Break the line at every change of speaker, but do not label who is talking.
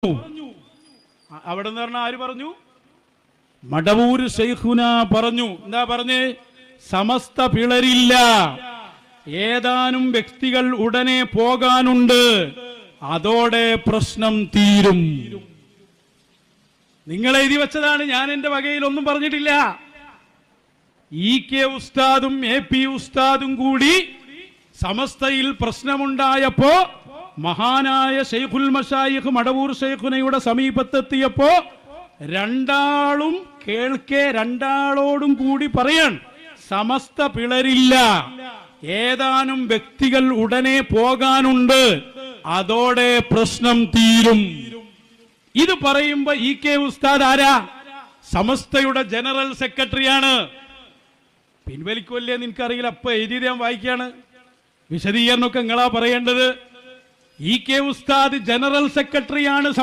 അവിടെ നിന്ന് പറഞ്ഞ ആര് പറഞ്ഞു? മടവൂർ ശൈഖുന പറഞ്ഞു. എന്താ പറഞ്ഞേ? സമസ്ത പിളരില്ല, ഏതാനും വ്യക്തികൾ ഉടനെ പോകാനുണ്ട്, അതോടെ പ്രശ്നം തീരും. നിങ്ങൾ എഴുതി വെച്ചതാണ്, ഞാൻ എന്റെ വകയിൽ ഒന്നും പറഞ്ഞിട്ടില്ല. ഇ.കെ. ഉസ്താദും എ.പി. ഉസ്താദും കൂടി സമസ്തയിൽ പ്രശ്നമുണ്ടായപ്പോ മഹാനായ ശൈഖുൽ മശായിഖ് മടവൂർ ശൈഖുനയുടെ സമീപത്തെത്തിയപ്പോ രണ്ടാളും കേൾക്കെ രണ്ടാളോടും കൂടി പറയാൻ, സമസ്ത പിളരില്ല, ഏതാനും വ്യക്തികൾ ഉടനെ പോകാനുണ്ട്, അതോടെ പ്രശ്നം തീരും. ഇത് പറയുമ്പോ ഇ.കെ. ഉസ്താദ് ആരാ? സമസ്തയുടെ ജനറൽ സെക്രട്ടറിയാണ്. പിൻവലിക്കുമല്ലേ നിനക്കറിയില്ല, അപ്പൊ എഴുതിയത് ഞാൻ വായിക്കാണ്. വിശദീകരണമൊക്കെ നിങ്ങളാ പറയേണ്ടത്. ഇ.കെ. ഉസ്താദ് ജനറൽ സെക്രട്ടറിയാണ് സമസ്ത